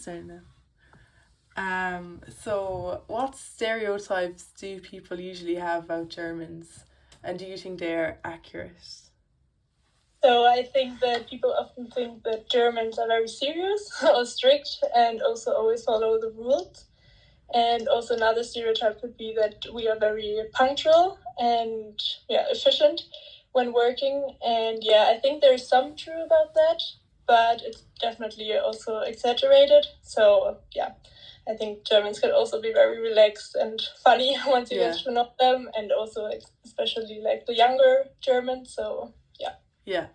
down now. So what stereotypes do people usually have about Germans, and do you think they're accurate? So I think that people often think that Germans are very serious or strict and also always follow the rules. And also another stereotype could be that we are very punctual and efficient when working. And I think there's some true about that, but it's definitely also exaggerated. So I think Germans can also be very relaxed and funny once you get to know them, and also especially like the younger Germans. So Yeah.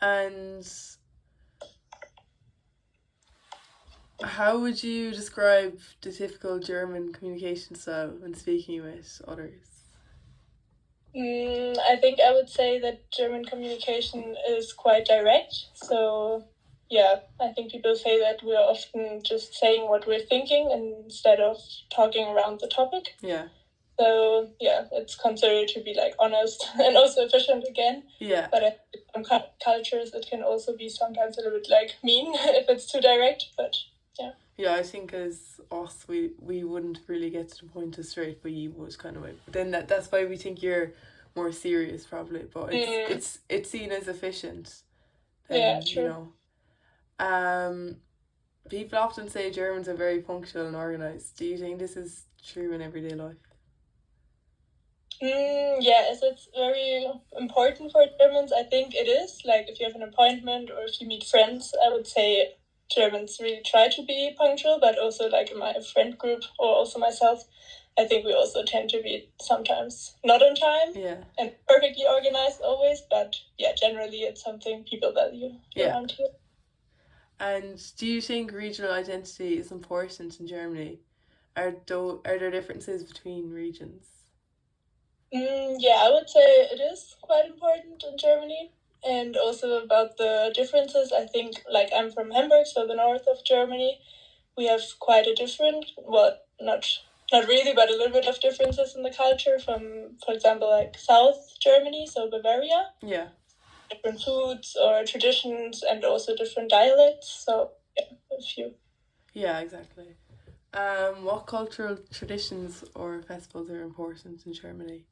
And how would you describe the typical German communication style when speaking with others? I think I would say that German communication is quite direct. So I think people say that we're often just saying what we're thinking instead of talking around the topic. Yeah. So it's considered to be like honest and also efficient again. Yeah. But in some cultures, it can also be sometimes a little bit like mean if it's too direct. But yeah, I think as us, we wouldn't really get to the point as straight, but you would kind of. But then that's why we think you're more serious, probably. But it's seen as efficient. Then, true. You know, people often say Germans are very punctual and organized. Do you think this is true in everyday life? Yes, it's very important for Germans. I think it is. Like if you have an appointment or if you meet friends, I would say Germans really try to be punctual, but also like in my friend group or also myself, I think we also tend to be sometimes not on time and perfectly organized always, but generally it's something people value around here. And do you think regional identity is important in Germany? Are there differences between regions? I would say it is quite important in Germany. And also about the differences, I think, like I'm from Hamburg, so the north of Germany, we have quite a different, well, not really, but a little bit of differences in the culture from, for example, like South Germany, so Bavaria. Yeah. Different foods or traditions and also different dialects. So, a few. Yeah, exactly. What cultural traditions or festivals are important in Germany?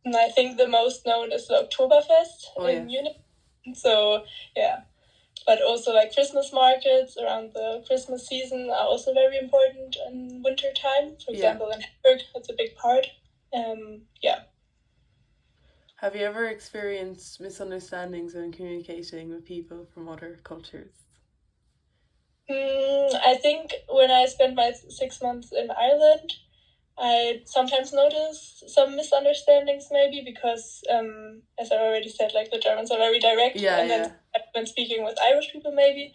And I think the most known is the Oktoberfest in Munich. So, but also like Christmas markets around the Christmas season are also very important in winter time. For example, in Hamburg, that's a big part. Have you ever experienced misunderstandings when communicating with people from other cultures? I think when I spent my 6 months in Ireland, I sometimes notice some misunderstandings maybe because, as I already said, like the Germans are very direct. Then when speaking with Irish people maybe,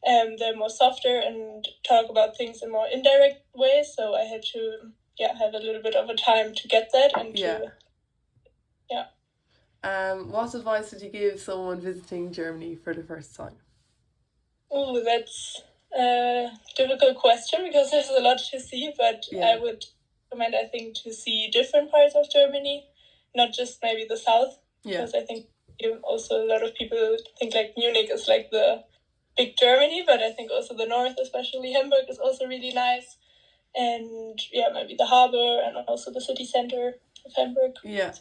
they're more softer and talk about things in more indirect ways. So I had to, have a little bit of a time to get that and what advice would you give someone visiting Germany for the first time? Oh, that's a difficult question because there's a lot to see, but I would recommend, I think, to see different parts of Germany, not just maybe the south, because I think also a lot of people think like Munich is like the big Germany, but I think also the north, especially Hamburg, is also really nice. And maybe the harbor and also the city center of Hamburg. Yeah,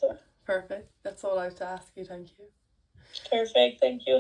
perfect. That's all I have to ask you. Thank you. Perfect, thank you.